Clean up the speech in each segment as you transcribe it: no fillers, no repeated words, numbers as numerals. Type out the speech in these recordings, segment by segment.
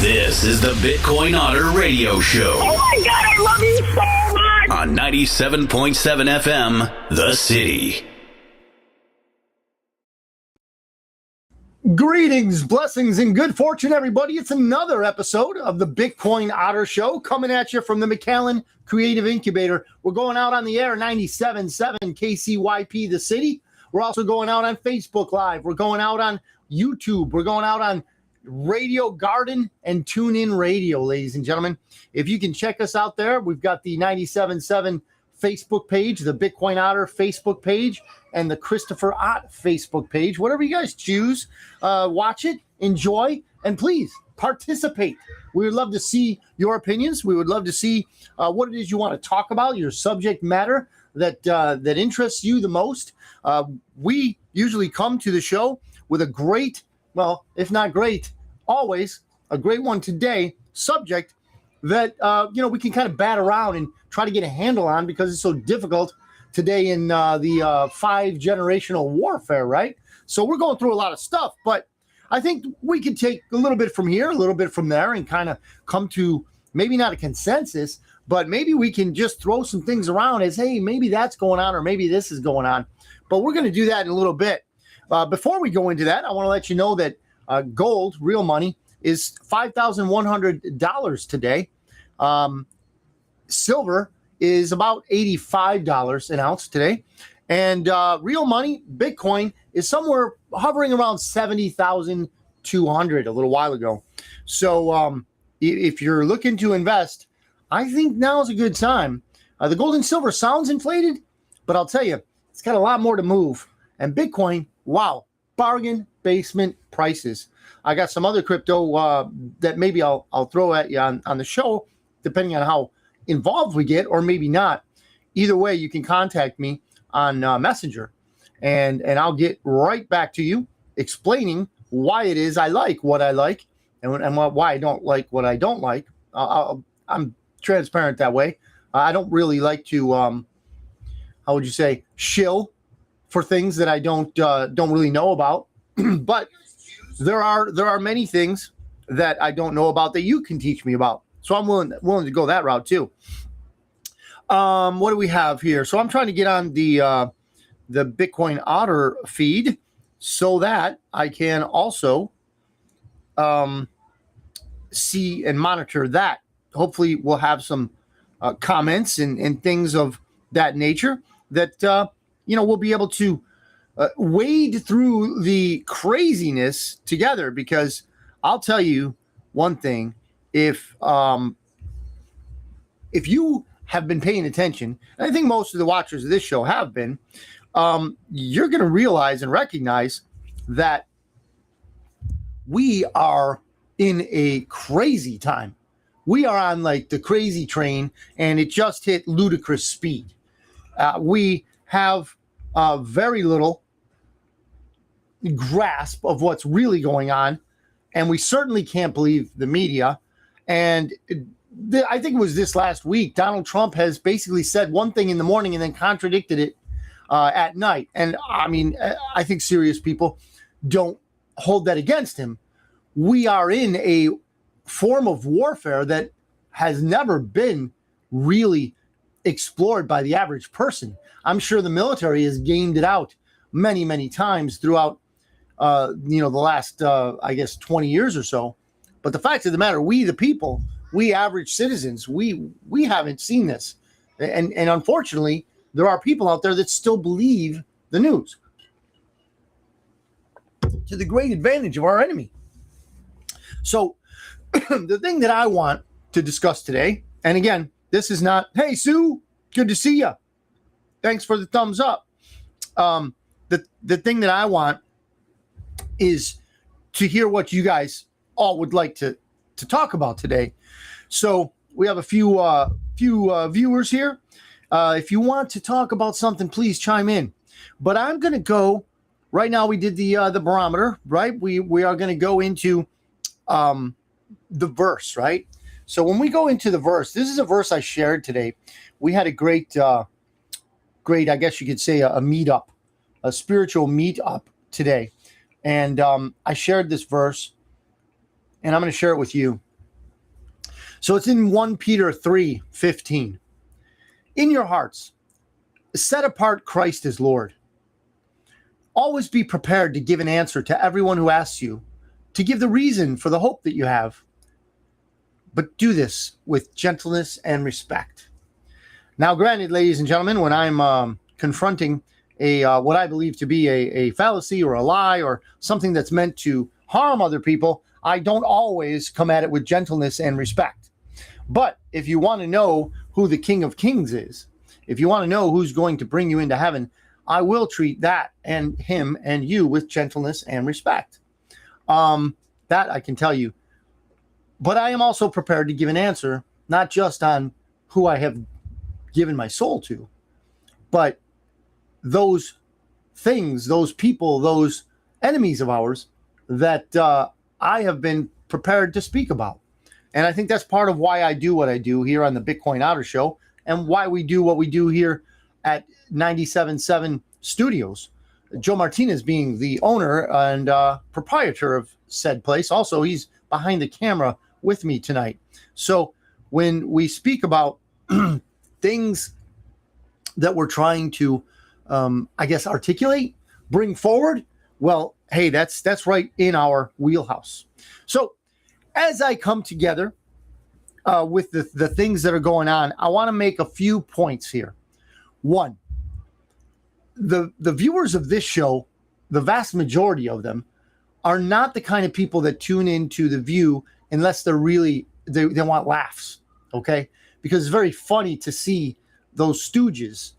This is the Bitcoin Otter Radio Show. Oh my God, I love you so much! On 97.7 FM, The City. Greetings, blessings, and good fortune, everybody. It's another episode of the Bitcoin Otter Show coming at you from the McAllen Creative Incubator. We're going out on the air, 97.7 KCYP, The City. We're also going out on Facebook Live. We're going out on YouTube. We're going out on Radio Garden and TuneIn Radio, ladies and gentlemen. If you can check us out there, we've got the 97.7 Facebook page, the Bitcoin Otter Facebook page, and the Christopher Ott Facebook page. Whatever you guys choose, watch it, enjoy, and please participate. We would love to see your opinions. We would love to see what it is you want to talk about, your subject matter that interests you the most. We usually come to the show with a great, well, if not great, always a great one today, subject that, we can kind of bat around and try to get a handle on because it's so difficult today in the 5 generational warfare, right? So we're going through a lot of stuff, but I think we could take a little bit from here, a little bit from there, and kind of come to maybe not a consensus, but maybe we can just throw some things around as, hey, maybe that's going on or maybe this is going on. But we're going to do that in a little bit. Before we go into that, I want to let you know that gold, real money, is $5,100 today. Silver is about $85 an ounce today. And real money, Bitcoin, is somewhere hovering around 70,200 a little while ago. So if you're looking to invest, I think now is a good time. The gold and silver sounds inflated, but I'll tell you, it's got a lot more to move. And Bitcoin, wow, bargain basement prices. I got some other crypto that maybe I'll throw at you on the show, depending on how involved we get, or maybe not. Either way, you can contact me on Messenger, and I'll get right back to you explaining why it is I like what I like and why I don't like what I don't like. I'm transparent that way. I don't really like to, how would you say, shill for things that I don't really know about. But there are many things that I don't know about that you can teach me about. So I'm willing to go that route too. What do we have here? So I'm trying to get on the Bitcoin Otter feed so that I can also see and monitor that. Hopefully we'll have some comments and things of that nature that we'll be able to wade through the craziness together, because I'll tell you one thing. If you have been paying attention, and I think most of the watchers of this show have been, you're going to realize and recognize that we are in a crazy time. We are on like the crazy train, and it just hit ludicrous speed. We have very little grasp of what's really going on, and we certainly can't believe the media. And I think it was this last week, Donald Trump has basically said one thing in the morning and then contradicted it at night. And I mean, I think serious people don't hold that against him. We are in a form of warfare that has never been really explored by the average person. I'm sure the military has gamed it out many, many times throughout the last, 20 years or so. But the fact of the matter, we, the people, we average citizens, we haven't seen this. And unfortunately, there are people out there that still believe the news, to the great advantage of our enemy. So the thing that I want to discuss today, and again, this is not, hey, Sue, good to see you. Thanks for the thumbs up. The thing that I want is to hear what you guys all would like to talk about today. So we have a few viewers here. If you want to talk about something, please chime in. But I'm going to go right now. We did the barometer, right? We are going to go into the verse, right? So when we go into the verse, this is a verse I shared today. We had a great, I guess you could say a meetup, a spiritual meetup today. And I shared this verse, and I'm going to share it with you. So it's in 1 Peter 3:15. In your hearts, set apart Christ as Lord. Always be prepared to give an answer to everyone who asks you, to give the reason for the hope that you have. But do this with gentleness and respect. Now, granted, ladies and gentlemen, when I'm confronting what I believe to be a fallacy or a lie or something that's meant to harm other people, I don't always come at it with gentleness and respect. But if you want to know who the King of Kings is, if you want to know who's going to bring you into heaven, I will treat that and him and you with gentleness and respect. That I can tell you. But I am also prepared to give an answer, not just on who I have given my soul to, but those things, those people, those enemies of ours that I have been prepared to speak about. And I think that's part of why I do what I do here on the Bitcoin Otter Show and why we do what we do here at 97.7 Studios. Joe Martinez being the owner and proprietor of said place. Also, he's behind the camera with me tonight. So when we speak about things that we're trying to, articulate, bring forward, well, hey, that's right in our wheelhouse. So as I come together with the things that are going on, I want to make a few points here. One, the viewers of this show, the vast majority of them, are not the kind of people that tune into The View unless they're really, they want laughs, okay? Because it's very funny to see those stooges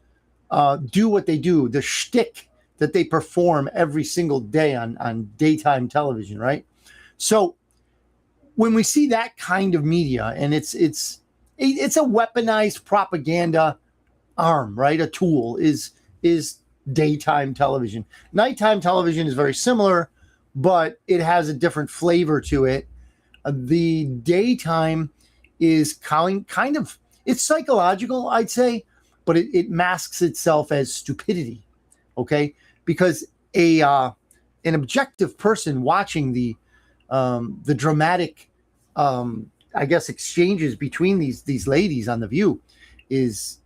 do what they do, the shtick that they perform every single day on daytime television, right? So when we see that kind of media, and it's a weaponized propaganda arm, right? A tool is daytime television. Nighttime television is very similar, but it has a different flavor to it. The daytime is kind of, it's psychological, I'd say, but it masks itself as stupidity, okay? Because an objective person watching the dramatic, exchanges between these ladies on The View it's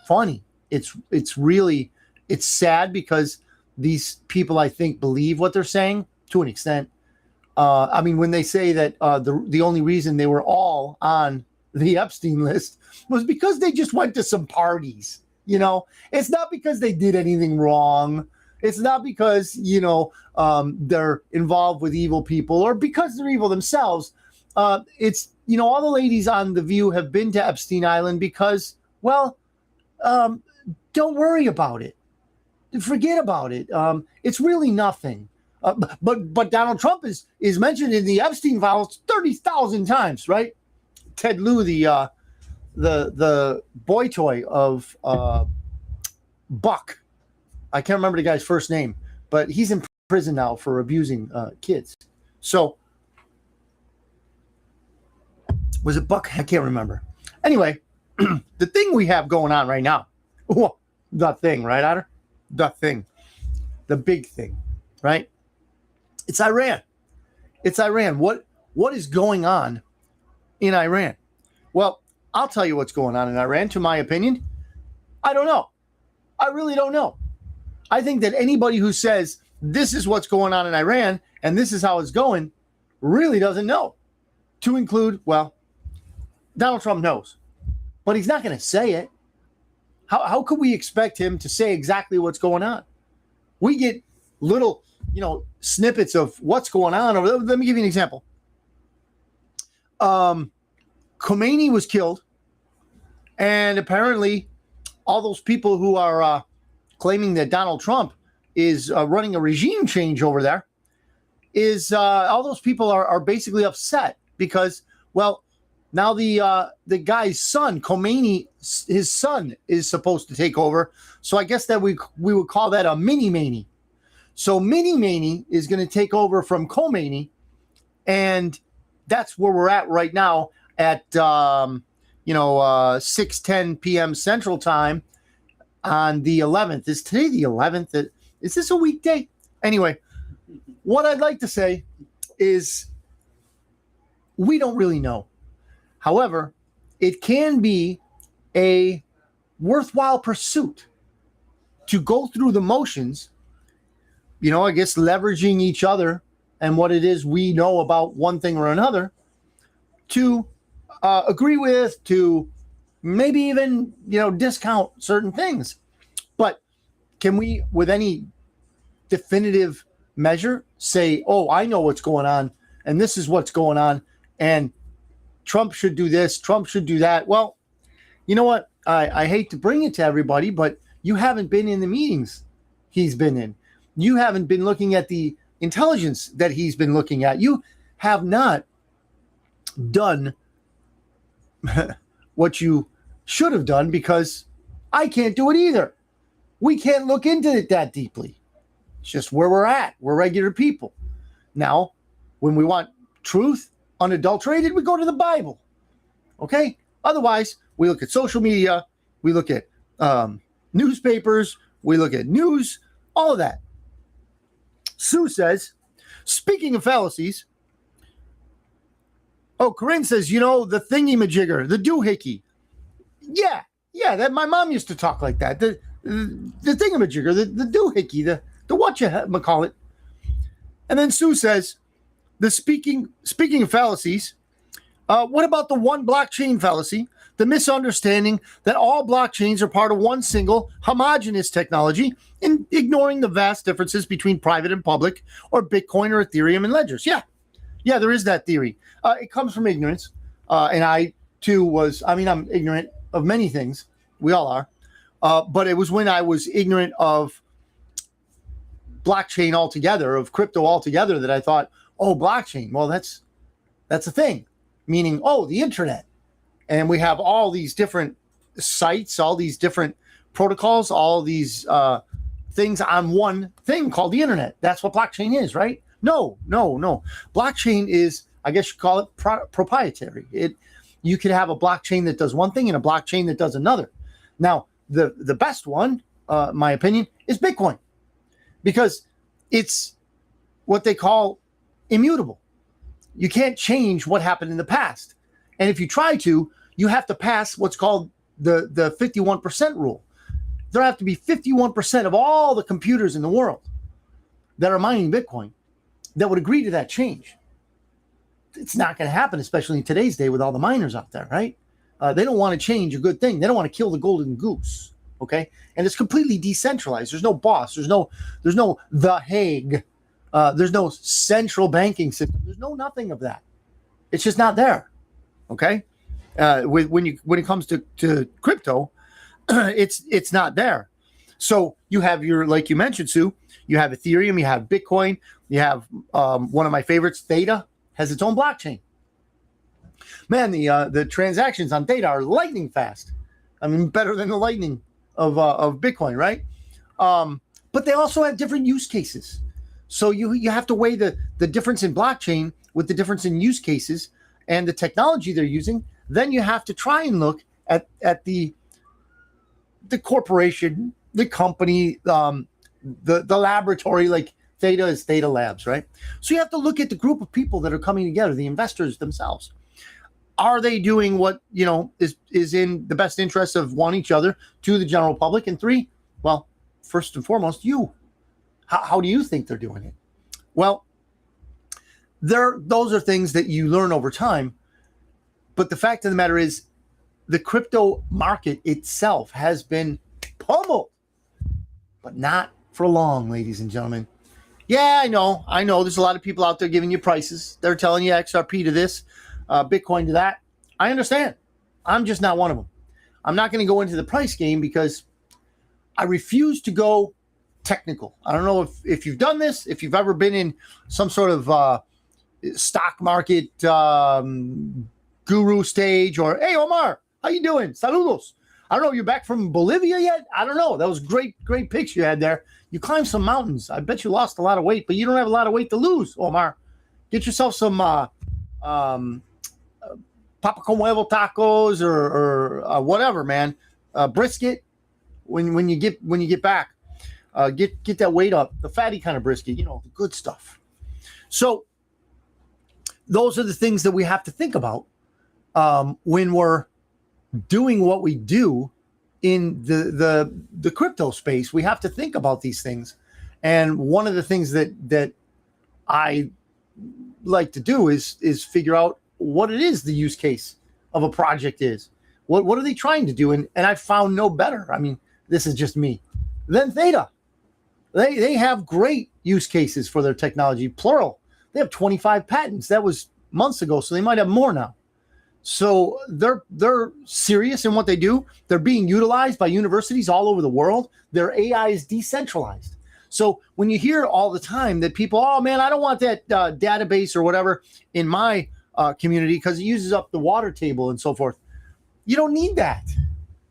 funny. It's really, it's sad because these people, I think, believe what they're saying to an extent. When they say that the only reason they were all on the Epstein list was because they just went to some parties, it's not because they did anything wrong. It's not because, they're involved with evil people or because they're evil themselves. It's, all the ladies on The View have been to Epstein Island because, don't worry about it. Forget about it. It's really nothing. But Donald Trump is mentioned in the Epstein files 30,000 times, right? Ted Lieu, the boy toy of Buck. I can't remember the guy's first name, but he's in prison now for abusing kids. So was it Buck? I can't remember. Anyway, the thing we have going on right now, the thing, right, Otter? The thing, the big thing, right? It's Iran. It's Iran. What is going on in Iran? Well, I'll tell you what's going on in Iran. To my opinion, I don't know. I really don't know. I think that anybody who says this is what's going on in Iran and this is how it's going really doesn't know. To include, Donald Trump knows, but he's not going to say it. How could we expect him to say exactly what's going on? We get little, snippets of what's going on. Let me give you an example. Khomeini was killed, and apparently all those people who are claiming that Donald Trump is running a regime change over there all those people are basically upset because, now the guy's son, Khomeini, his son is supposed to take over. So I guess that we would call that a mini-mani. So mini-mani is going to take over from Khomeini, and that's where we're at right now at 6:10 p.m. Central Time on the 11th. Is today the 11th? Is this a weekday? Anyway, what I'd like to say is we don't really know. However, it can be a worthwhile pursuit to go through the motions, I guess leveraging each other and what it is we know about one thing or another to agree with, to maybe even, discount certain things. But can we, with any definitive measure, say, oh, I know what's going on, and this is what's going on, and Trump should do this, Trump should do that? Well, you know what? I hate to bring it to everybody, but you haven't been in the meetings he's been in. You haven't been looking at the intelligence that he's been looking at. You have not done what you should have done, because I can't do it either. We can't look into it that deeply. It's just where we're at. We're regular people. Now, when we want truth unadulterated, we go to the Bible. Okay? Otherwise, we look at social media, we look at newspapers, we look at news, all of that. Sue says, speaking of fallacies, Corinne says, the thingy-majigger, the doohickey. Yeah, that my mom used to talk like that. The thingamajigger, the doohickey, the whatchamacallit. And then Sue says, speaking of fallacies, what about the one blockchain fallacy? The misunderstanding that all blockchains are part of one single homogeneous technology, and ignoring the vast differences between private and public, or Bitcoin or Ethereum and ledgers. Yeah, there is that theory. It comes from ignorance. And I, too, I'm ignorant of many things. We all are. But it was when I was ignorant of blockchain altogether, of crypto altogether, that I thought, oh, blockchain, well, that's a thing. Meaning, the internet. And we have all these different sites, all these different protocols, all these things on one thing called the internet. That's what blockchain is, right? No. Blockchain is, I guess you call it proprietary. You could have a blockchain that does one thing and a blockchain that does another. Now, the best one, my opinion, is Bitcoin, because it's what they call immutable. You can't change what happened in the past. And if you try to, you have to pass what's called the 51% rule. There have to be 51% of all the computers in the world that are mining Bitcoin that would agree to that change. It's not going to happen, especially in today's day with all the miners out there, right? They don't want to change a good thing. They don't want to kill the golden goose, okay? And it's completely decentralized. There's no boss. There's no The Hague. There's no central banking system. There's nothing of that. It's just not there, okay? When it comes to crypto, it's not there. So you have like you mentioned, Sue, you have Ethereum, you have Bitcoin, you have one of my favorites, Theta, has its own blockchain. Man, the transactions on Theta are lightning fast. I mean, better than the lightning of Bitcoin, right? But they also have different use cases. So you have to weigh the difference in blockchain with the difference in use cases and the technology they're using. Then you have to try and look at the corporation, the company, the laboratory, like Theta is Theta Labs, right? So you have to look at the group of people that are coming together, the investors themselves. Are they doing what, is in the best interest of, one, each other, two, the general public, and three, well, first and foremost, you. How do you think they're doing it? Well, those are things that you learn over time. But the fact of the matter is, the crypto market itself has been pummeled, but not for long, ladies and gentlemen. Yeah, I know. There's a lot of people out there giving you prices. They're telling you XRP to this, Bitcoin to that. I understand. I'm just not one of them. I'm not going to go into the price game because I refuse to go technical. I don't know if you've done this, if you've ever been in some sort of stock market guru stage, or, hey, Omar, how you doing? Saludos. I don't know. You're back from Bolivia yet? I don't know. That was great picture you had there. You climbed some mountains. I bet you lost a lot of weight, but you don't have a lot of weight to lose, Omar. Get yourself some papa con huevo tacos or whatever, man. Brisket when you get back. Get that weight up, the fatty kind of brisket, the good stuff. So those are the things that we have to think about when we're doing what we do in the crypto space. We have to think about these things. And one of the things that I like to do is figure out what it is the use case of a project is. What are they trying to do? And I found no better. I mean, this is just me. Than Theta. They have great use cases for their technology, plural. They have 25 patents. That was months ago, so they might have more now. So they're serious in what they do. They're being utilized by universities all over the world. Their AI is decentralized. So when you hear all the time that people, oh man, I don't want that database or whatever in my community because it uses up the water table and so forth. You don't need that.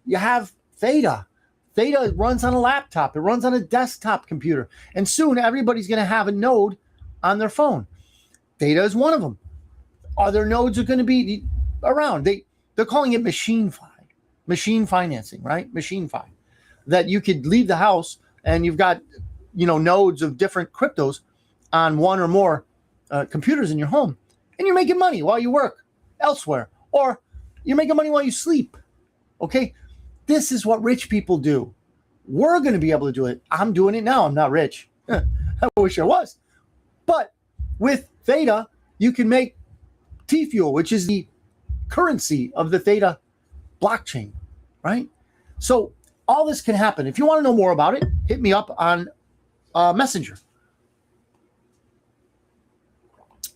You have Theta. Theta runs on a laptop. It runs on a desktop computer. And soon everybody's going to have a node on their phone. Theta is one of them. Other nodes are going to be around. They're calling it machine financing, right? Machine-fi. That you could leave the house and you've got, nodes of different cryptos on one or more computers in your home. And you're making money while you work elsewhere. Or you're making money while you sleep. Okay? This is what rich people do. We're going to be able to do it. I'm doing it now. I'm not rich. I wish I was. But with Theta, you can make T-Fuel, which is the currency of the Theta blockchain, right? So all this can happen. If you want to know more about it, hit me up on Messenger.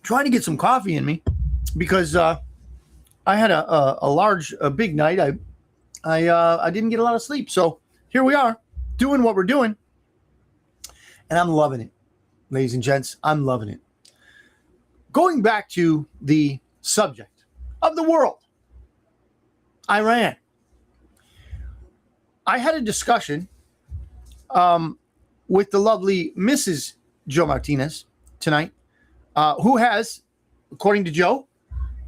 Trying to get some coffee in me because I had a big night. I didn't get a lot of sleep. So here we are doing what we're doing. And I'm loving it, ladies and gents. I'm loving it. Going back to the subject of the world, Iran. I had a discussion with the lovely Mrs. Joe Martinez tonight, who has, according to Joe,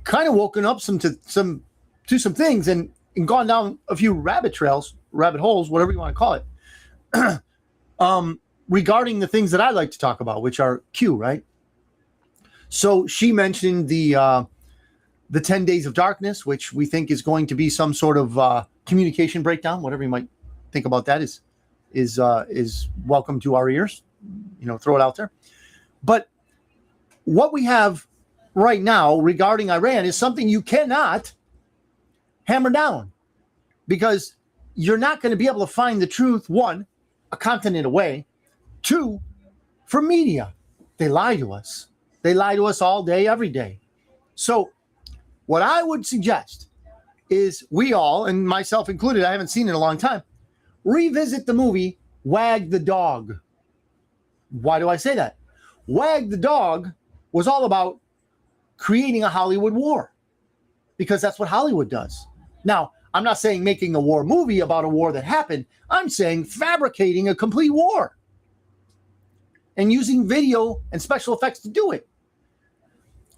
kind of woken up to some things and gone down a few rabbit holes, whatever you want to call it, regarding the things that I like to talk about, which are Q, right? So she mentioned the 10 days of darkness, which we think is going to be some sort of communication breakdown. Whatever you might think about that is welcome to our ears. Throw it out there. But what we have right now regarding Iran is something you cannot hammer down, because you're not going to be able to find the truth, one, a continent away, two, from media. They lie to us. They lie to us all day, every day. So what I would suggest is we all, and myself included, I haven't seen it in a long time, revisit the movie Wag the Dog. Why do I say that? Wag the Dog was all about creating a Hollywood war, because that's what Hollywood does. Now, I'm not saying making a war movie about a war that happened. I'm saying fabricating a complete war and using video and special effects to do it.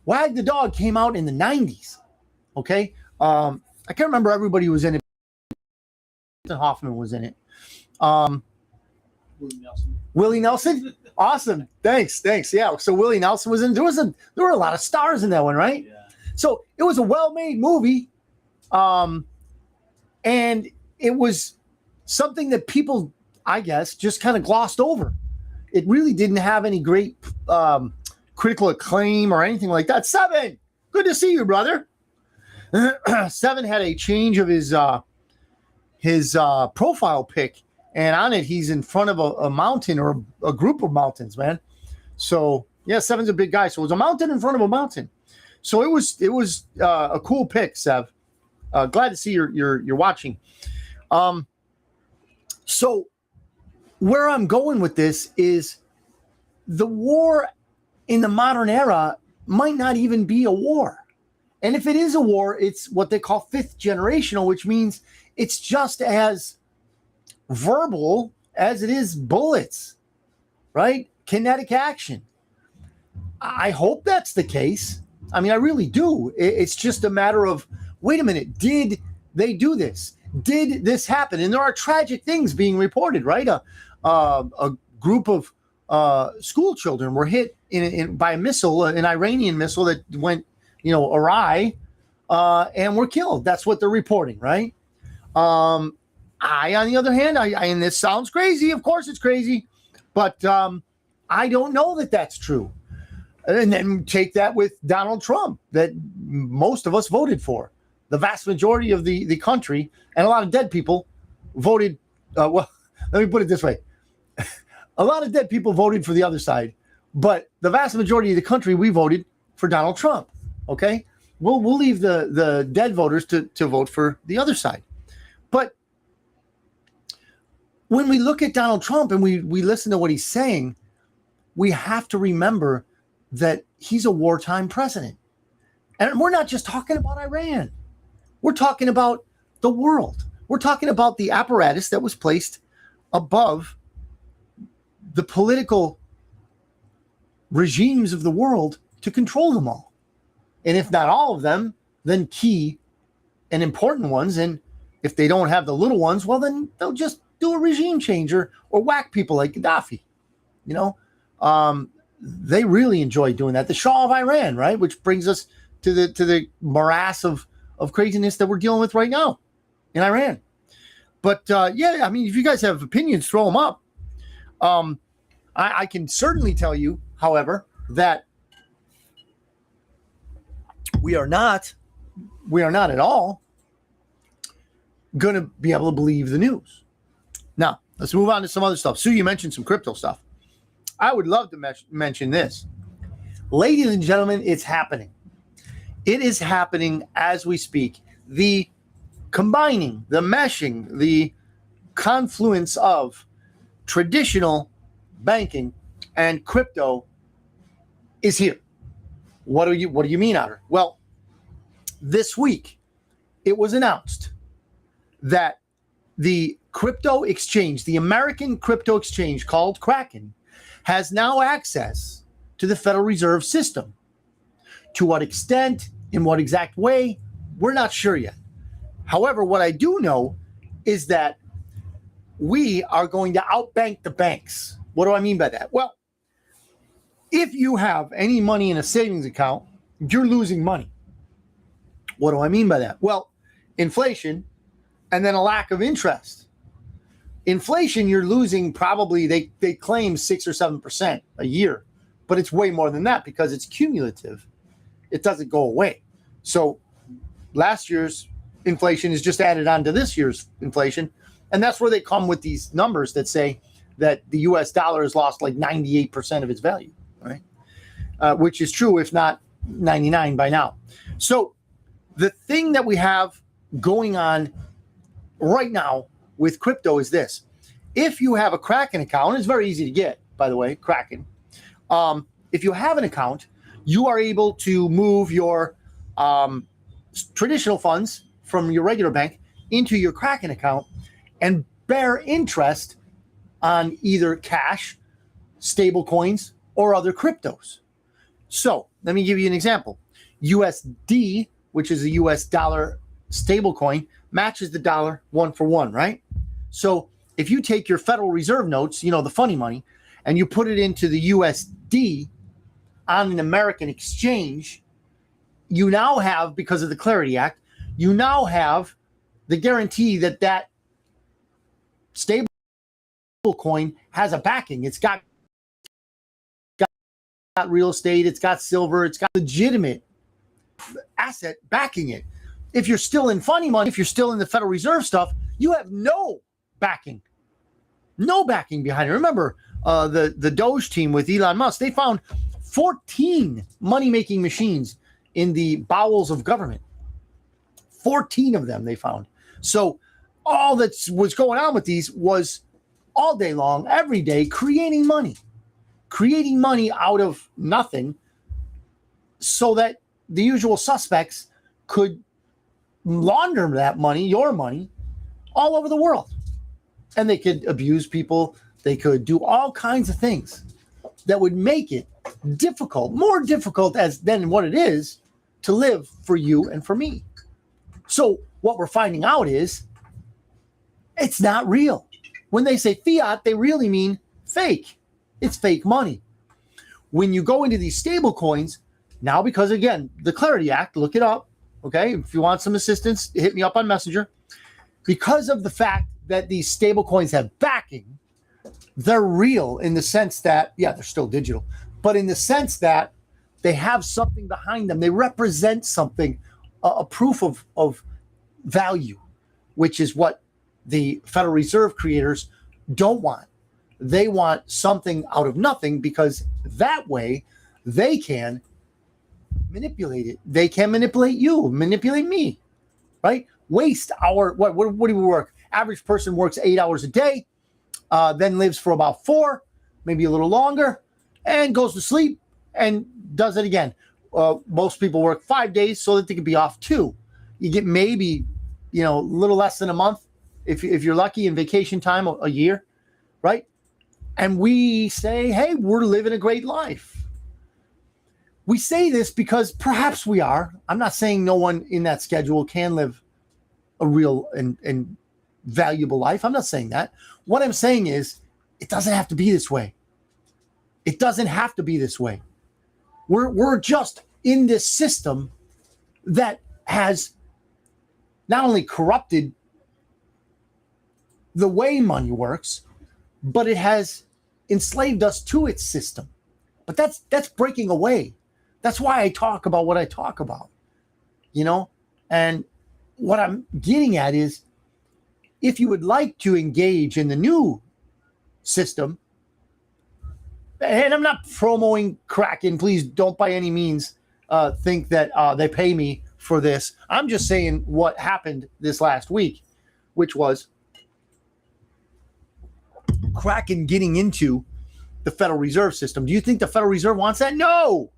Wag the Dog came out in the 90s. Okay? I can't remember everybody who was in it. Hoffman was in it. Willie Nelson? Awesome. Thanks. Yeah. So Willie Nelson was in. There were a lot of stars in that one, right? Yeah. So it was a well-made movie. And it was something that people, I guess, just kind of glossed over. It really didn't have any great critical acclaim or anything like that. Seven, good to see you, brother. Seven had a change of his profile pic, and on it he's in front of a mountain or a group of mountains, man. So yeah, Seven's a big guy. So it was a mountain in front of a mountain. So it was a cool pic, Sev. Glad to see you're watching. So where I'm going with this is the war in the modern era might not even be a war. And if it is a war, it's what they call fifth generational, which means it's just as verbal as it is bullets, right? Kinetic action. I hope that's the case. I mean, I really do. It's just a matter of, wait a minute, did they do this? Did this happen? And there are tragic things being reported, right? A group of school children were hit by a missile, an Iranian missile that went, awry. and were killed. That's what they're reporting, right? On the other hand, and this sounds crazy. Of course it's crazy, but I don't know that that's true. And then take that with Donald Trump, that most of us voted for. The vast majority of the country, and a lot of dead people voted. Well, let me put it this way. A lot of dead people voted for the other side, but the vast majority of the country, we voted for Donald Trump. Okay? We'll leave the dead voters to vote for the other side. But when we look at Donald Trump and we listen to what he's saying, we have to remember that he's a wartime president. And we're not just talking about Iran. We're talking about the world. We're talking about the apparatus that was placed above the political regimes of the world to control them all. And if not all of them, then key and important ones. And if they don't have the little ones, well, then they'll just do a regime changer or whack people like Gaddafi. You know, they really enjoy doing that. The Shah of Iran, right? Which brings us to the morass of craziness that we're dealing with right now in Iran. But yeah, I mean, if you guys have opinions, throw them up. I can certainly tell you, however, that we are not at all going to be able to believe the news. Now, let's move on to some other stuff. Sue, you mentioned some crypto stuff. I would love to mention this. Ladies and gentlemen, it's happening. It is happening as we speak. The combining, the meshing, the confluence of traditional banking and crypto is here. What do you mean, Otter? Well, this week it was announced that the crypto exchange, the American crypto exchange called Kraken, has now access to the Federal Reserve System. To what extent, in what exact way, we're not sure yet. However, what I do know is that we are going to outbank the banks. What do I mean by that? Well, if you have any money in a savings account, you're losing money. What do I mean by that? Well, inflation and then a lack of interest. Inflation, you're losing probably, they claim 6 or 7% a year, but it's way more than that because it's cumulative. It doesn't go away. So last year's inflation is just added on to this year's inflation. And that's where they come with these numbers that say that the US dollar has lost like 98% of its value, right? Which is true, if not 99 by now. So the thing that we have going on right now with crypto is this. If you have a Kraken account, it's very easy to get, by the way, Kraken. If you have an account, you are able to move your traditional funds from your regular bank into your Kraken account and bear interest on either cash, stable coins, or other cryptos. So let me give you an example. USD, which is a US dollar stable coin, matches the dollar 1 for 1, right? So if you take your Federal Reserve notes, you know, the funny money, and you put it into the USD on an American exchange, you now have, because of the Clarity Act, you now have the guarantee that that stable coin has a backing. It's got real estate, it's got silver, it's got legitimate asset backing it. If you're still in funny money, if you're still in the Federal Reserve stuff, you have no backing behind it. Remember the Doge team with Elon Musk, they found 14 money-making machines in the bowels of government. 14 of them they found. So all that was going on with these was all day long, every day, creating money out of nothing so that the usual suspects could launder that money, your money, all over the world. And they could abuse people. They could do all kinds of things that would make it difficult, more difficult than what it is to live for you and for me. So what we're finding out is it's not real. When they say fiat, they really mean fake. It's fake money. When you go into these stable coins, now because, again, the Clarity Act, look it up, Okay, if you want some assistance, hit me up on Messenger. Because of the fact that these stable coins have backing, they're real in the sense that, yeah, they're still digital, but in the sense that they have something behind them. They represent something, a proof of value, which is what the Federal Reserve creators don't want. They want something out of nothing because that way they can manipulate it. They can manipulate you, manipulate me, right? Waste our, what do we work? Average person works 8 hours a day, then lives for about 4, maybe a little longer, and goes to sleep and does it again. Most people work 5 days so that they can be off 2. You get maybe, a little less than a month if you're lucky in vacation time, a year, right? And we say, hey, we're living a great life. We say this because perhaps we are. I'm not saying no one in that schedule can live a real and valuable life. I'm not saying that. What I'm saying is it doesn't have to be this way. It doesn't have to be this way. We're just in this system that has not only corrupted the way money works, but it has enslaved us to its system. But that's breaking away. That's why I talk about what I talk about, and what I'm getting at is if you would like to engage in the new system, and I'm not promoting Kraken, please don't by any means think that they pay me for this. I'm just saying what happened this last week, which was Kraken getting into the Federal Reserve System. Do you think the Federal Reserve wants that? No.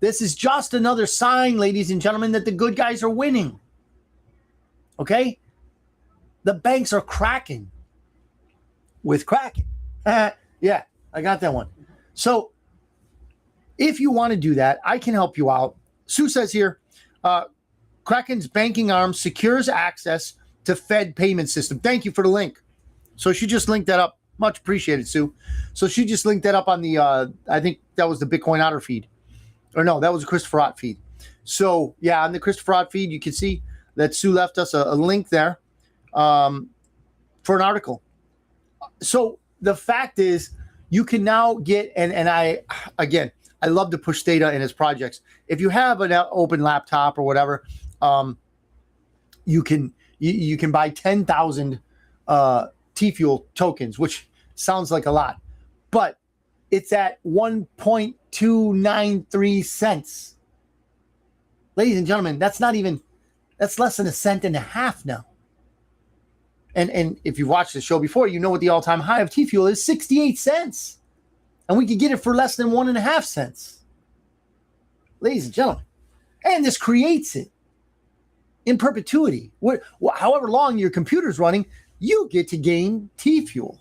This is just another sign, ladies and gentlemen, that the good guys are winning. Okay? The banks are cracking with Kraken. Yeah, I got that one. So if you want to do that, I can help you out. Sue says here, Kraken's banking arm secures access to Fed payment system. Thank you for the link. So she just linked that up. Much appreciated, Sue. So she just linked that up on the, I think that was the Bitcoin Otter feed. Or no, that was a Christopher Ott feed. So yeah, on the Christopher Ott feed, you can see that Sue left us a link there for an article. So the fact is, you can now get, and I love to push data in his projects. If you have an open laptop or whatever, you can buy 10,000 T-Fuel tokens, which sounds like a lot, but it's at 1.293 cents. Ladies and gentlemen, that's less than a cent and a half now. And if you've watched the show before, you know what the all-time high of T-Fuel is, 68 cents. And we could get it for less than 1.5 cents. Ladies and gentlemen. And this creates it in perpetuity. However long your computer's running, you get to gain T-Fuel.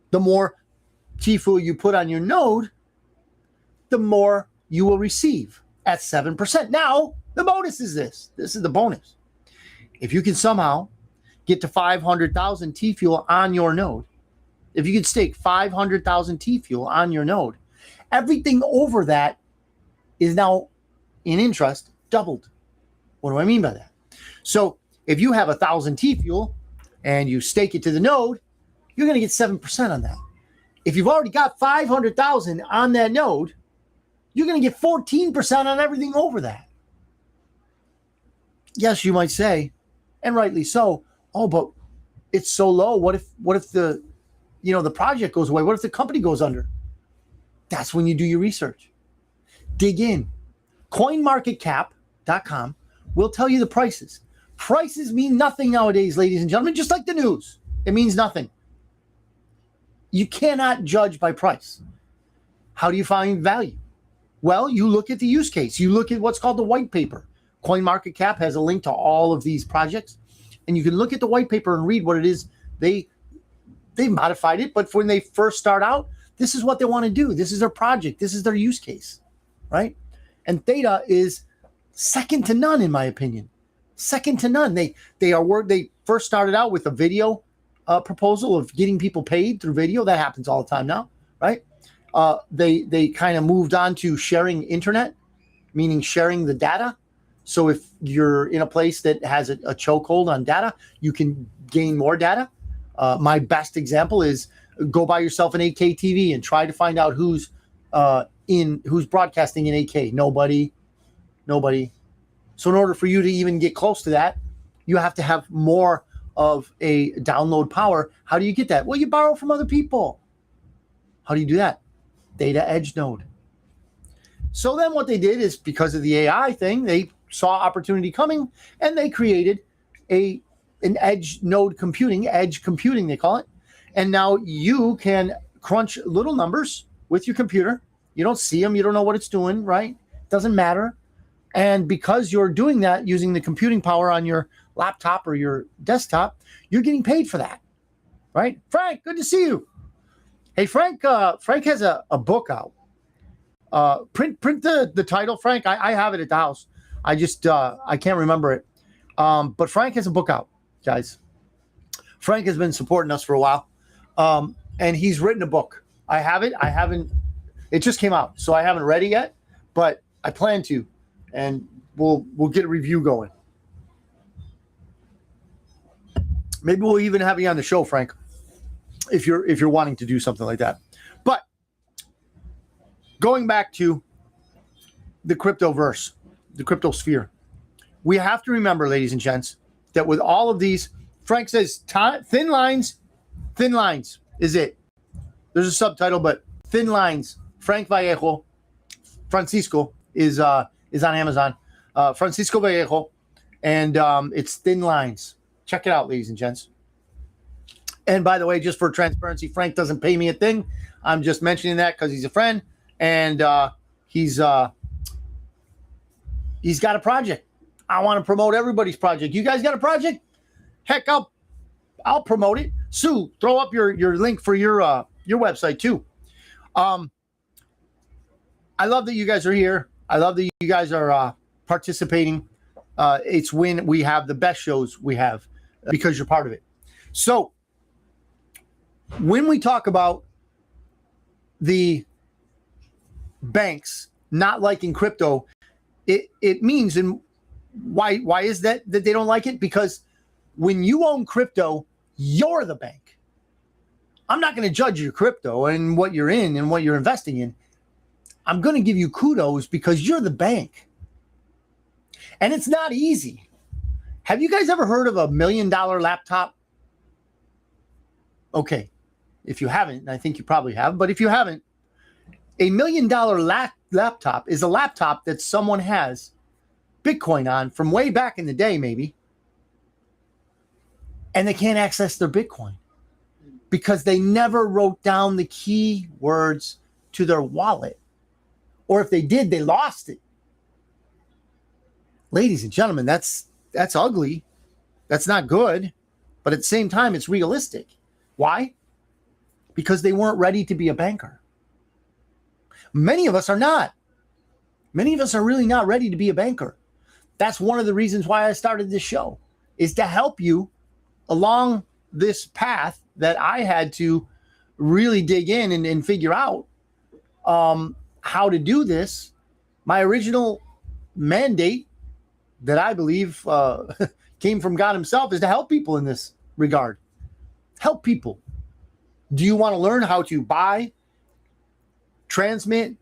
The more T-Fuel you put on your node, the more you will receive at 7%. Now, the bonus is this. This is the bonus. If you can somehow get to 500,000 T-Fuel on your node, if you can stake 500,000 T-Fuel on your node, everything over that is now in interest doubled. What do I mean by that? So if you have 1,000 T-Fuel and you stake it to the node, you're going to get 7% on that. If you've already got 500,000 on that node, you're going to get 14% on everything over that. Yes, you might say, and rightly so, oh, but it's so low. What if the project goes away? What if the company goes under? That's when you do your research. Dig in. CoinMarketCap.com will tell you the prices. Prices mean nothing nowadays, ladies and gentlemen, just like the news. It means nothing. You cannot judge by price. How do you find value? Well, you look at the use case. You look at what's called the white paper. CoinMarketCap has a link to all of these projects, and you can look at the white paper and read what it is. They modified it, but when they first start out, this is what they want to do. This is their project. This is their use case, right? And Theta is second to none, in my opinion. Second to none. They first started out with a video proposal of getting people paid through video. That happens all the time now, right? They kind of moved on to sharing internet meaning sharing the data. So if you're in a place that has a chokehold on data, you can gain more data. My best example is go buy yourself an 8K TV and try to find out who's broadcasting in 8K. Nobody. So in order for you to even get close to that, you have to have more of a download power. How do you get that? Well, you borrow from other people. How do you do that? Data edge node. So then what they did is, because of the AI thing, they saw opportunity coming and they created an edge node computing, edge computing they call it. And now you can crunch little numbers with your computer. You don't see them. You don't know what it's doing, right? Doesn't matter. And because you're doing that using the computing power on your laptop or your desktop, you're getting paid for that, right? Frank, good to see you. Hey, Frank has a book out. Print the title, Frank. I have it at the house. I just I can't remember it. But Frank has a book out, guys. Frank has been supporting us for a while. And he's written a book. I have it. I haven't. It just came out, so I haven't read it yet. But I plan to, and we'll get a review going. Maybe we'll even have you on the show, Frank, if you're wanting to do something like that. But going back to the cryptoverse, the cryptosphere, we have to remember, ladies and gents, that with all of these, Frank says thin lines is it. There's a subtitle, but thin lines. Frank Vallejo, Francisco is on Amazon. Francisco Vallejo, and it's Thin Lines. Check it out, ladies and gents. And by the way, just for transparency, Frank doesn't pay me a thing. I'm just mentioning that because he's a friend, and he's got a project. I want to promote everybody's project. You guys got a project? Heck, I'll promote it. Sue, throw up your link for your website too. I love that you guys are here. I love that you guys are participating. It's when we have the best shows we have because you're part of it. So when we talk about the banks not liking crypto, it means, and why is that they don't like it? Because when you own crypto, you're the bank. I'm not going to judge your crypto and what you're in and what you're investing in. I'm going to give you kudos because you're the bank. And it's not easy. Have you guys ever heard of $1 million laptop? Okay. If you haven't, I think you probably have, but if you haven't, $1 million laptop is a laptop that someone has Bitcoin on from way back in the day, maybe. And they can't access their Bitcoin because they never wrote down the key words to their wallet. Or if they did, they lost it. Ladies and gentlemen, that's ugly. That's not good. But at the same time, it's realistic. Why? Because they weren't ready to be a banker. Many of us are not. Many of us are really not ready to be a banker. That's one of the reasons why I started this show, is to help you along this path that I had to really dig in and figure out how to do this. My original mandate that I believe came from God himself is to help people in this regard. Help people. Do you want to learn how to buy, transmit,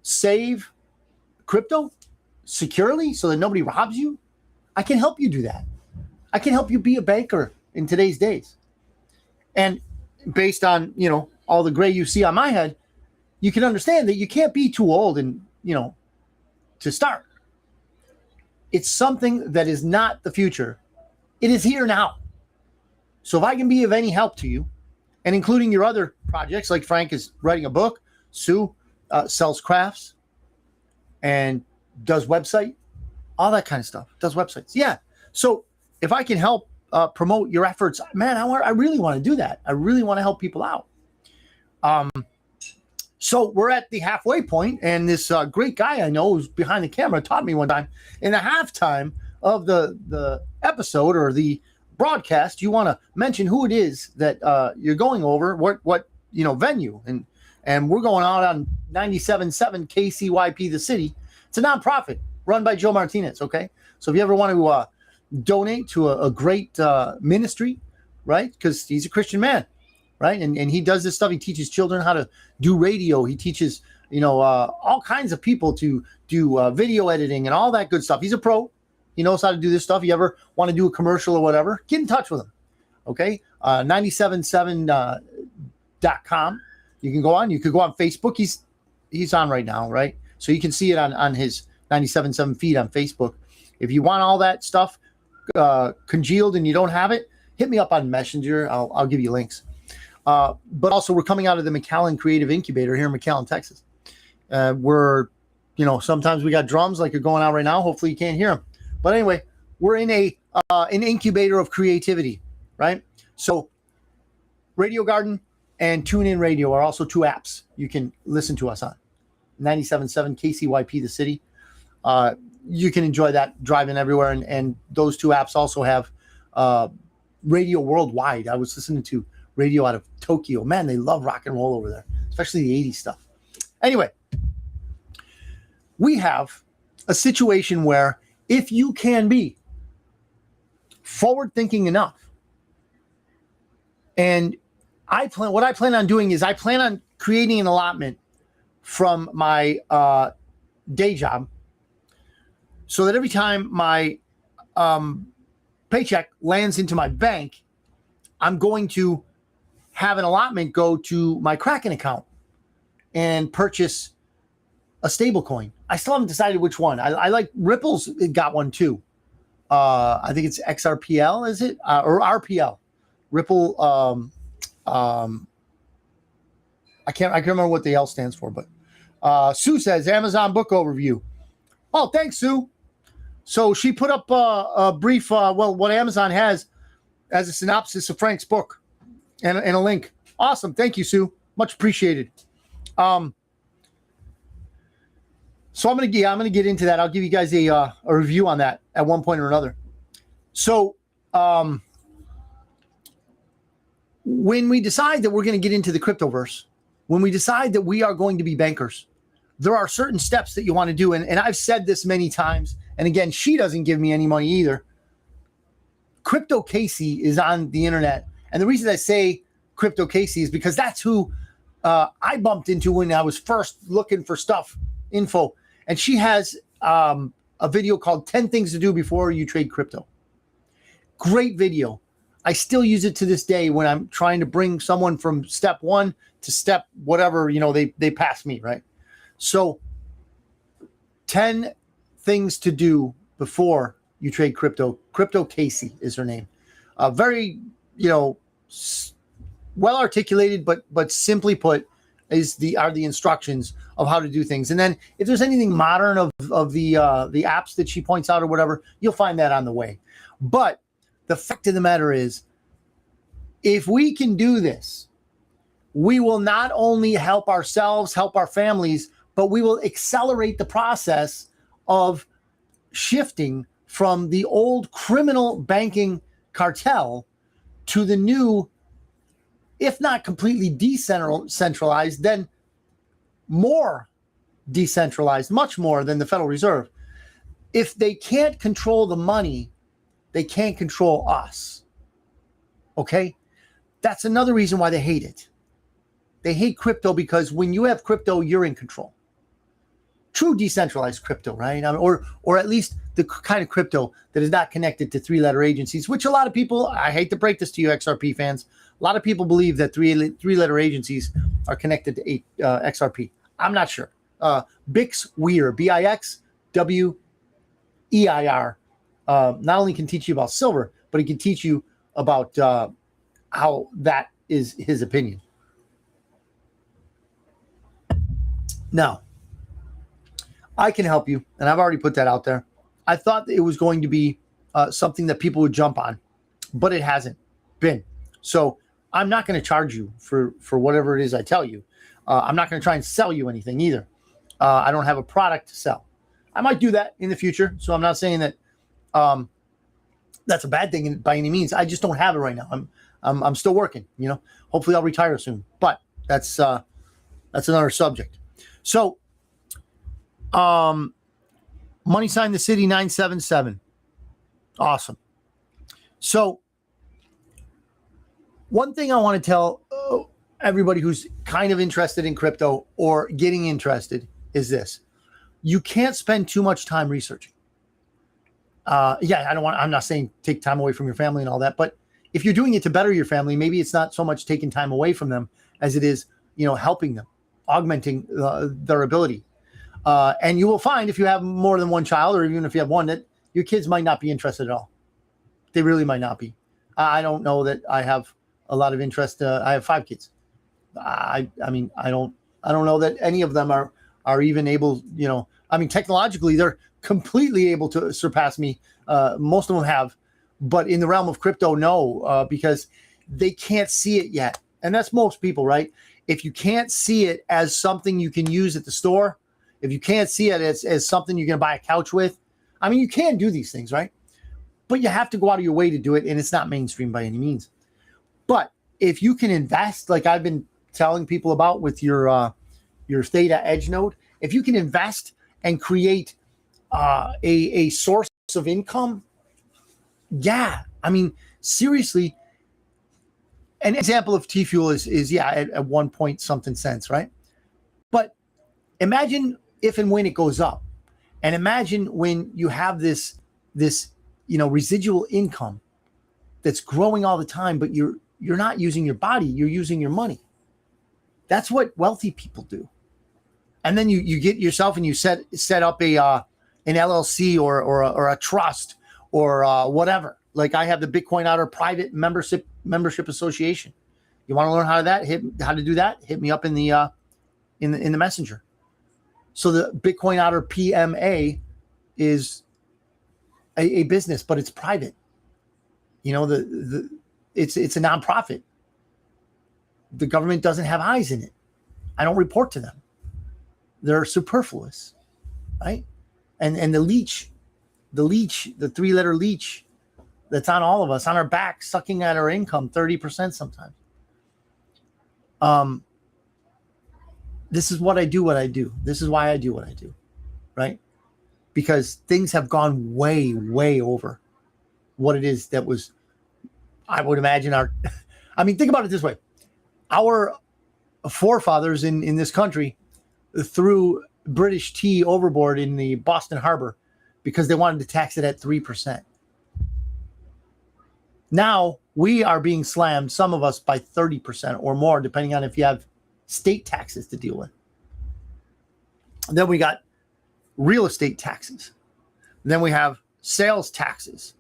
save crypto securely so that nobody robs you? I can help you do that. I can help you be a banker in today's days. And based on, all the gray you see on my head, you can understand that you can't be too old and, to start. It's something that is not the future. It is here now. So if I can be of any help to you, and including your other projects, like Frank is writing a book, Sue sells crafts and does website, all that kind of stuff, does websites. Yeah. So if I can help promote your efforts, man, I really want to do that. I really want to help people out. So we're at the halfway point, and this great guy I know who's behind the camera taught me one time in the halftime of the episode or the broadcast, you want to mention who it is that you're going over, what venue, and we're going out on 97.7 KCYP the city, It's a nonprofit run by Joe Martinez, okay? So if you ever want to donate to a great ministry, right? Because he's a Christian man, right? And he does this stuff. He teaches children how to do radio. He teaches, all kinds of people to do video editing and all that good stuff. He's a pro. He knows how to do this stuff. You ever want to do a commercial or whatever, get in touch with him, okay? 977.com. You can go on. You could go on Facebook. He's on right now, right? So you can see it on his 97.7 feed on Facebook. If you want all that stuff congealed and you don't have it, hit me up on Messenger. I'll give you links. But also, we're coming out of the McAllen Creative Incubator here in McAllen, Texas. We're, sometimes we got drums like you're going out right now. Hopefully you can't hear them. But anyway, we're in an incubator of creativity, right? So Radio Garden and TuneIn Radio are also two apps you can listen to us on. 97.7 KCYP, the city. You can enjoy that driving everywhere. And those two apps also have radio worldwide. I was listening to radio out of Tokyo. Man, they love rock and roll over there, especially the 80s stuff. Anyway, we have a situation where if you can be forward-thinking enough, and what I plan on doing is I plan on creating an allotment from my day job so that every time my paycheck lands into my bank, I'm going to have an allotment go to my Kraken account and purchase a stable coin. I still haven't decided which one. I like Ripple's got one too. I think it's XRPL, is it? Or RPL. Ripple. I can't remember what the L stands for, but Sue says Amazon book overview. Oh, thanks, Sue. So she put up a brief, what Amazon has as a synopsis of Frank's book and a link. Awesome. Thank you, Sue. Much appreciated. So I'm gonna get into that. I'll give you guys a review on that at one point or another. So when we decide that we're going to get into the cryptoverse, when we decide that we are going to be bankers, there are certain steps that you want to do. And I've said this many times. And again, she doesn't give me any money either. Crypto Casey is on the internet. And the reason I say Crypto Casey is because that's who I bumped into when I was first looking for info. And she has a video called 10 Things to Do Before You Trade Crypto. Great video. I still use it to this day when I'm trying to bring someone from step one to step whatever, they pass me, right? So 10 things to do before you trade crypto. Crypto Casey is her name. Very, well articulated, but simply put, are the instructions of how to do things. And then if there's anything modern of the apps that she points out or whatever, you'll find that on the way. But the fact of the matter is, if we can do this, we will not only help ourselves, help our families, but we will accelerate the process of shifting from the old criminal banking cartel to the new, if not completely decentralized, then more decentralized, much more than the Federal Reserve. If they can't control the money, they can't control us. Okay? That's another reason why they hate it. They hate crypto because when you have crypto, you're in control. True decentralized crypto, right? Or at least the kind of crypto that is not connected to three-letter agencies, which a lot of people, I hate to break this to you, XRP fans, a lot of people believe that three-letter agencies are connected to XRP. I'm not sure. Bix Weir, BIXWEIR, not only can teach you about silver, but he can teach you about how that is his opinion. Now, I can help you, and I've already put that out there. I thought that it was going to be something that people would jump on, but it hasn't been. So I'm not going to charge you for whatever it is I tell you. I'm not going to try and sell you anything either. I don't have a product to sell. I might do that in the future, so I'm not saying that that's a bad thing by any means. I just don't have it right now. I'm still working. Hopefully I'll retire soon, but that's another subject. So Money sign the city 977. Awesome. So one thing I want to tell everybody who's kind of interested in crypto or getting interested is this. You can't spend too much time researching. I'm not saying take time away from your family and all that, but if you're doing it to better your family, maybe it's not so much taking time away from them as it is, helping them, augmenting their ability. And you will find if you have more than one child, or even if you have one, that your kids might not be interested at all. They really might not be. I don't know that I have a lot of interest. I have 5 kids. I don't know that any of them are even able, technologically, they're completely able to surpass me. Most of them have, but in the realm of crypto, no, because they can't see it yet. And that's most people, right? If you can't see it as something you can use at the store, if you can't see it as something you're going to buy a couch with, you can do these things, right? But you have to go out of your way to do it, and it's not mainstream by any means. But if you can invest, like I've been telling people about with your Theta Edge node, if you can invest and create a source of income, seriously, an example of T-Fuel is at 1 point something cents, right? But imagine if and when it goes up, and imagine when you have this residual income that's growing all the time, but you're not using your body, you're using your money. That's what wealthy people do. And then you get yourself and you set up an LLC or a trust or whatever. Like I have the Bitcoin Otter private membership association. You want to learn how to do that? Hit me up in the messenger. So the Bitcoin Otter PMA is a business, but it's private. It's a nonprofit. The government doesn't have eyes in it. I don't report to them. They're superfluous, right? And the leech, the 3-letter leech that's on all of us, on our back, sucking at our income 30% sometimes. This is what I do. This is why I do what I do, right? Because things have gone way, way over what it is that was, I would imagine think about it this way. Our forefathers in this country threw British tea overboard in the Boston Harbor because they wanted to tax it at 3%. Now we are being slammed, some of us, by 30% or more, depending on if you have state taxes to deal with. Then we got real estate taxes. Then we have sales taxes.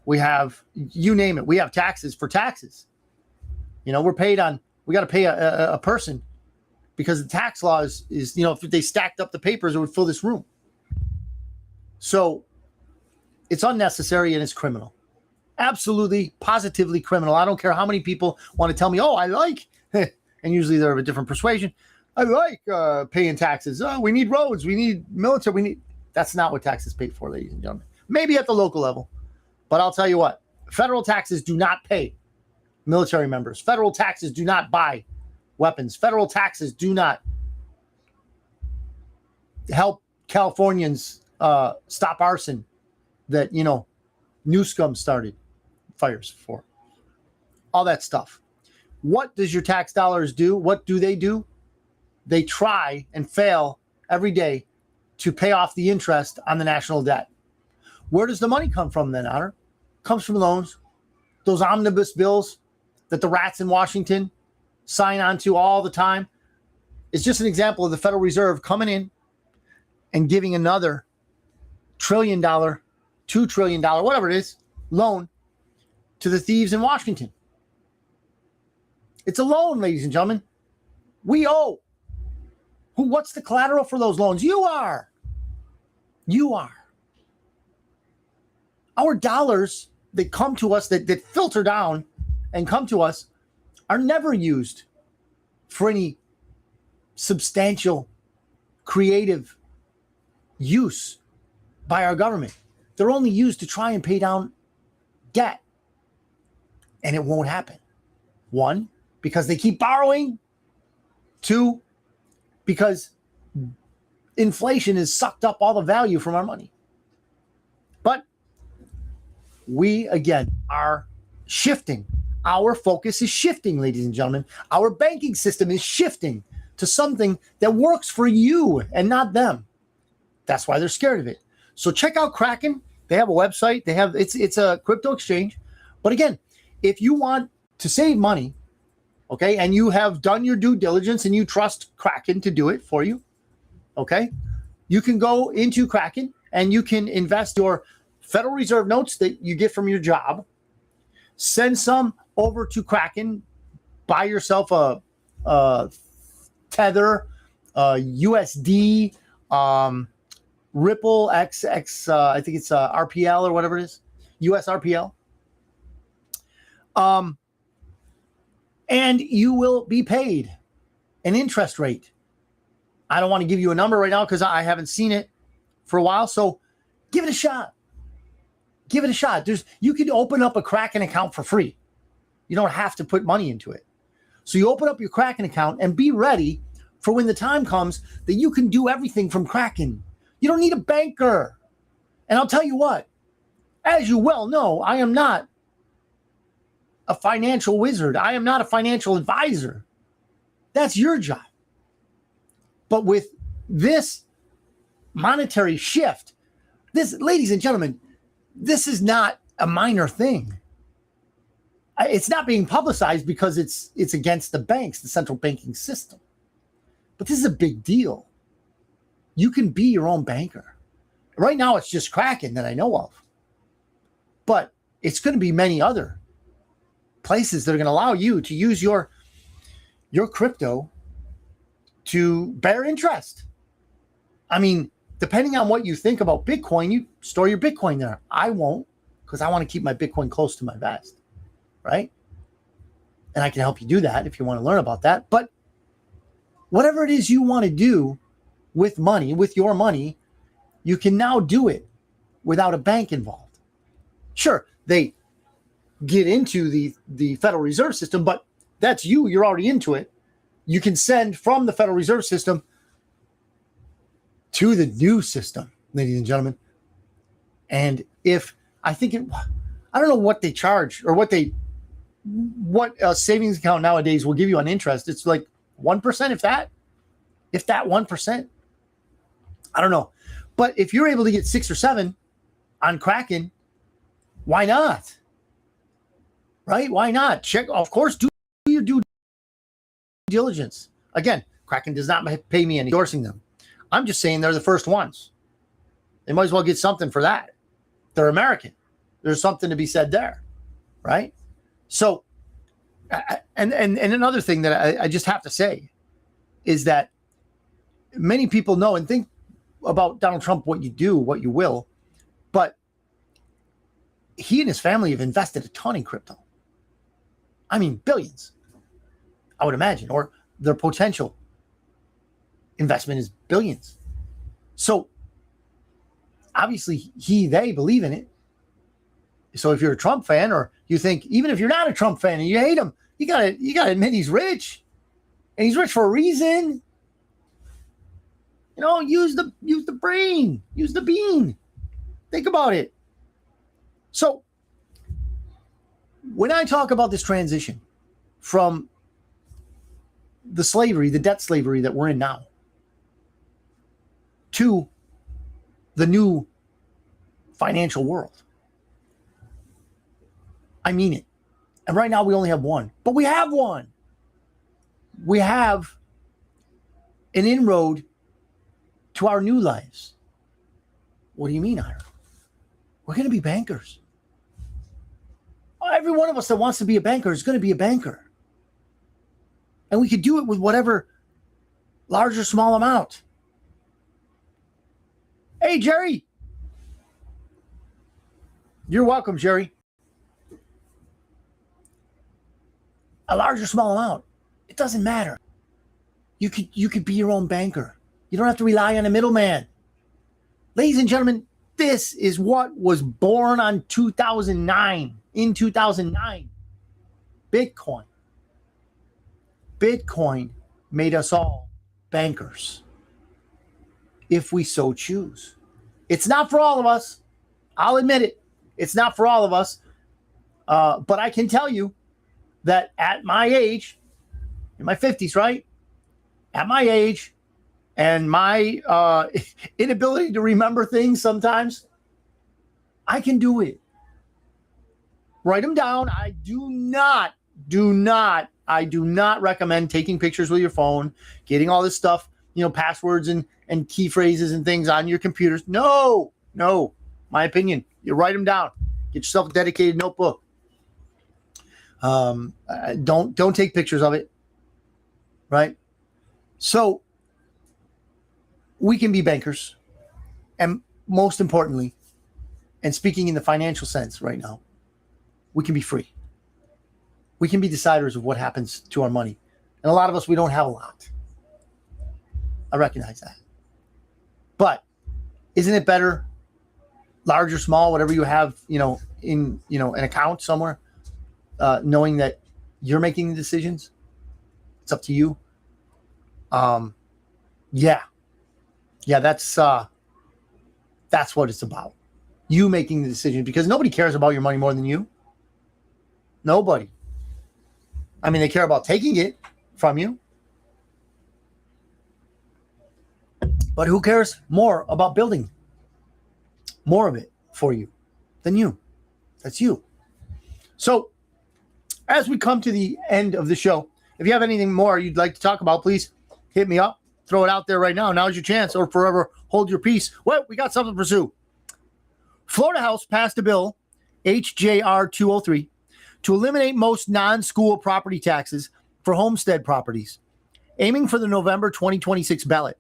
We have, you name it. We have taxes for taxes. We're paid on, we got to pay a person because the tax law is, if they stacked up the papers, it would fill this room. So it's unnecessary and it's criminal. Absolutely, positively criminal. I don't care how many people want to tell me, I like, and usually they're of a different persuasion. I like paying taxes. We need roads. We need military. That's not what taxes pay for, ladies and gentlemen. Maybe at the local level. But I'll tell you what, federal taxes do not pay military members. Federal taxes do not buy weapons. Federal taxes do not help Californians stop arson that, Newscomb started fires for. All that stuff. What does your tax dollars do? What do? They try and fail every day to pay off the interest on the national debt. Where does the money come from then, Otter? Comes from loans. Those omnibus bills that the rats in Washington sign on to all the time. It's just an example of the Federal Reserve coming in and giving another $1 trillion, $2 trillion, whatever it is, loan to the thieves in Washington. It's a loan, ladies and gentlemen. We owe. What's the collateral for those loans? You are. Our dollars that come to us, that filter down and come to us, are never used for any substantial, creative use by our government. They're only used to try and pay down debt. And it won't happen. 1, because they keep borrowing. 2, because inflation has sucked up all the value from our money. But we, again, are shifting. Our focus is shifting, ladies and gentlemen. Our banking system is shifting to something that works for you and not them. That's why they're scared of it. So check out Kraken. They have a website. It's a crypto exchange. But again, if you want to save money, okay, and you have done your due diligence and you trust Kraken to do it for you, okay, you can go into Kraken and you can invest your Federal Reserve notes that you get from your job, send some over to Kraken, buy yourself a Tether, USD, Ripple XX, I think it's RPL or whatever it is, US RPL. And you will be paid an interest rate. I don't want to give you a number right now because I haven't seen it for a while. So give it a shot. Give it a shot. You can open up a Kraken account for free. You don't have to put money into it. So you open up your Kraken account and be ready for when the time comes that you can do everything from Kraken. You don't need a banker. And I'll tell you what, as you well know, I am not a financial wizard. I am not a financial advisor. That's your job. But with this monetary shift, this, ladies and gentlemen, this is not a minor thing. It's not being publicized because it's against the banks, the central banking system. But this is a big deal. You can be your own banker. Right now, it's just Kraken that I know of. But it's going to be many other places that are going to allow you to use your crypto to bear interest. I mean, depending on what you think about Bitcoin, you store your Bitcoin there. I won't, because I want to keep my Bitcoin close to my vest, right? And I can help you do that if you want to learn about that. But whatever it is you want to do with money, with your money, you can now do it without a bank involved. Sure, they get into the Federal Reserve System, but that's you. You're already into it. You can send from the Federal Reserve System to the new system, ladies and gentlemen. And I don't know what they charge or what a savings account nowadays will give you on interest. It's like 1%, if that 1%. I don't know. But if you're able to get 6 or 7 on Kraken, why not? Right? Why not? Check, of course, do your due diligence. Again, Kraken does not pay me any endorsing them. I'm just saying they're the first ones. They might as well get something for that. They're American. There's something to be said there, right? So, and another thing that I just have to say is that many people know and think about Donald Trump, what you do, what you will, but he and his family have invested a ton in crypto. I mean, billions, I would imagine, or their potential investment is billions. So obviously they believe in it. So if you're a Trump fan, or you think, even if you're not a Trump fan and you hate him, you gotta admit he's rich, and he's rich for a reason. You know, use the brain, use the bean. Think about it. So when I talk about this transition from the slavery, the debt slavery that we're in now, to the new financial world, I mean it. And right now we only have one, but we have one. We have an inroad to our new lives. What do you mean, Otter? We're going to be bankers. Every one of us that wants to be a banker is going to be a banker. And we could do it with whatever large or small amount. Hey, Jerry. You're welcome, Jerry. A large or small amount, it doesn't matter. You could be your own banker. You don't have to rely on a middleman. Ladies and gentlemen, this is what was born in 2009. Bitcoin. Bitcoin made us all bankers, if we so choose. It's not for all of us. I'll admit it. It's not for all of us. But I can tell you that at my age, in my 50s, right? At my age and my inability to remember things sometimes, I can do it. Write them down. I do not recommend taking pictures with your phone, getting all this stuff, passwords and key phrases and things on your computers. No, my opinion. You write them down. Get yourself a dedicated notebook. Don't take pictures of it. Right? So we can be bankers. And most importantly, and speaking in the financial sense right now, we can be free. We can be deciders of what happens to our money. And a lot of us, we don't have a lot. I recognize that. But isn't it better, large or small, whatever you have, in an account somewhere, knowing that you're making the decisions? It's up to you. Yeah, that's what it's about. You making the decision, because nobody cares about your money more than you. Nobody. I mean, they care about taking it from you. But who cares more about building more of it for you than you? That's you. So as we come to the end of the show, if you have anything more you'd like to talk about, please hit me up. Throw it out there right now. Now's your chance, or forever hold your peace. Well, we got something to pursue. Florida House passed a bill, HJR 203, to eliminate most non-school property taxes for homestead properties, aiming for the November 2026 ballot.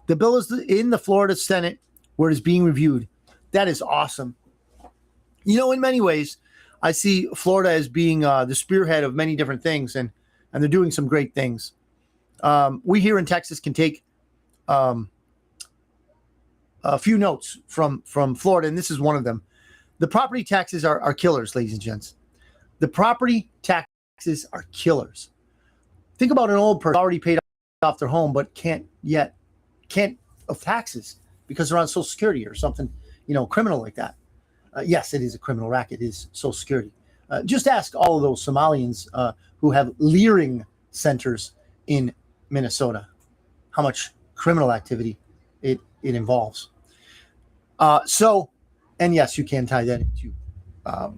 The bill is in the Florida Senate, where it is being reviewed. That is awesome. In many ways, I see Florida as being the spearhead of many different things, and they're doing some great things. We here in Texas can take a few notes from Florida, and this is one of them. The property taxes are killers, ladies and gents. The property taxes are killers. Think about an old person already paid off their home, but can't of taxes because they're on Social Security or something, criminal like that. Yes, it is a criminal racket. It is Social Security. Just ask all of those Somalians who have leering centers in Minnesota how much criminal activity it involves. And yes, you can tie that into, I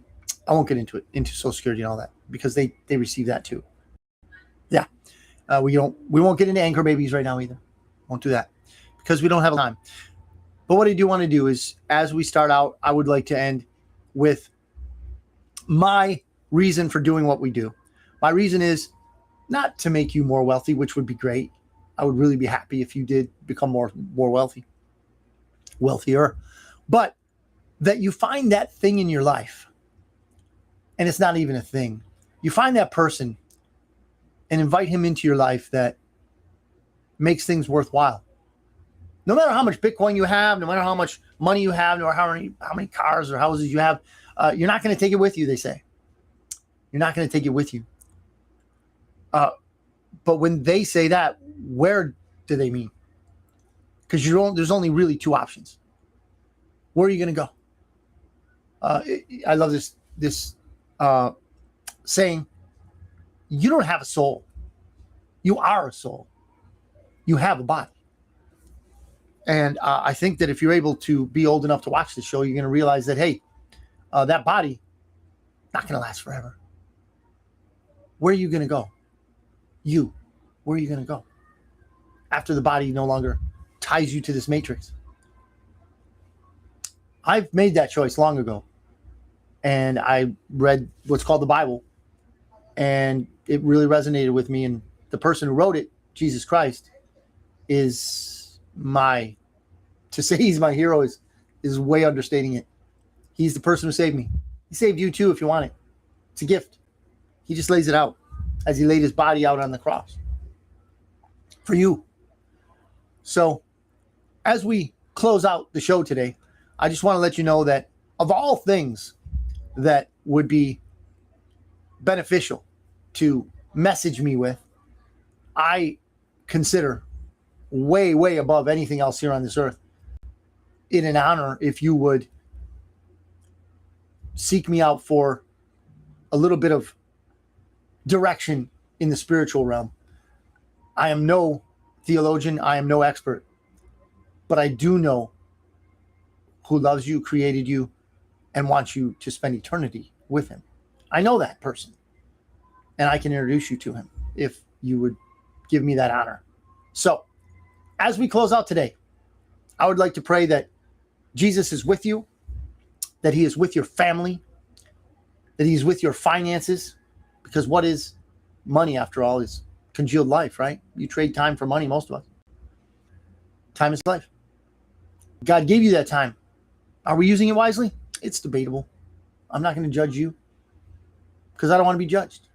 won't get into it, into Social Security and all that, because they receive that too. Yeah. We won't get into anchor babies right now either. Won't do that because we don't have time. But what I do want to do is, as we start out, I would like to end with my reason for doing what we do. My reason is not to make you more wealthy, which would be great. I would really be happy if you did become more wealthier, but that you find that thing in your life, and it's not even a thing. You find that person and invite him into your life that makes things worthwhile. No matter how much Bitcoin you have, no matter how much money you have, no matter how many cars or houses you have, you're not going to take it with you, they say. You're not going to take it with you. But when they say that, where do they mean? Because there's only really two options. Where are you going to go? I love this saying, you don't have a soul. You are a soul. You have a body. And I think that if you're able to be old enough to watch the show, you're going to realize that, hey, that body not going to last forever. Where are you going to go? Where are you going to go? After the body no longer ties you to this matrix. I've made that choice long ago. And I read what's called the Bible. And it really resonated with me. And the person who wrote it, Jesus Christ, is to say he's my hero is way understating it. He's the person who saved me. He saved you too if you want it. It's a gift. He just lays it out as he laid his body out on the cross for you. So as we close out the show today, I just want to let you know that of all things that would be beneficial to message me with, I consider way, way above anything else here on this earth, in an honor if you would seek me out for a little bit of direction in the spiritual realm. I am no theologian. I am no expert. But I do know who loves you, created you, and wants you to spend eternity with him. I know that person. And I can introduce you to him if you would give me that honor. So, as we close out today, I would like to pray that Jesus is with you, that he is with your family, that he's with your finances, because what is money, after all, is congealed life, right? You trade time for money, most of us. Time is life. God gave you that time. Are we using it wisely? It's debatable. I'm not going to judge you because I don't want to be judged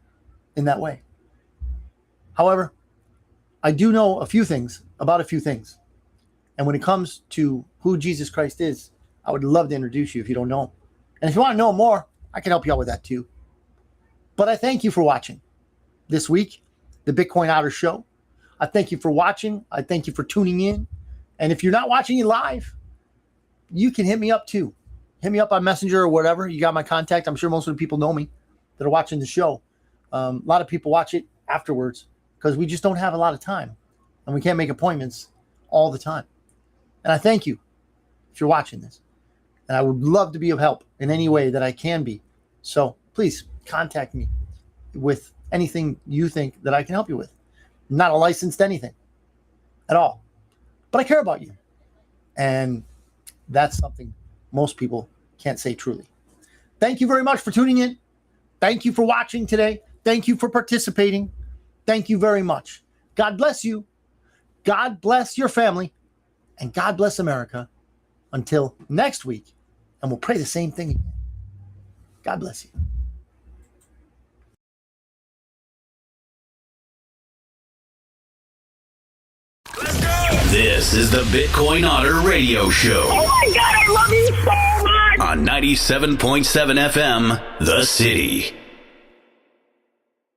in that way. However, I do know a few things about a few things. And when it comes to who Jesus Christ is, I would love to introduce you if you don't know him. And if you want to know more, I can help you out with that too. But I thank you for watching this week, the Bitcoin Otter Show. I thank you for watching. I thank you for tuning in. And if you're not watching it live, you can hit me up too. Hit me up on Messenger or whatever. You got my contact. I'm sure most of the people know me that are watching the show. A lot of people watch it afterwards because we just don't have a lot of time and we can't make appointments all the time. And I thank you if you're watching this. And I would love to be of help in any way that I can be. So please contact me with anything you think that I can help you with. I'm not a licensed anything at all, but I care about you. And that's something most people can't say truly. Thank you very much for tuning in. Thank you for watching today. Thank you for participating. Thank you very much. God bless you. God bless your family. And God bless America. Until next week. And we'll pray the same thing again. God bless you. This is the Bitcoin Otter Radio Show. Oh my God, I love you so much. On 97.7 FM, The City.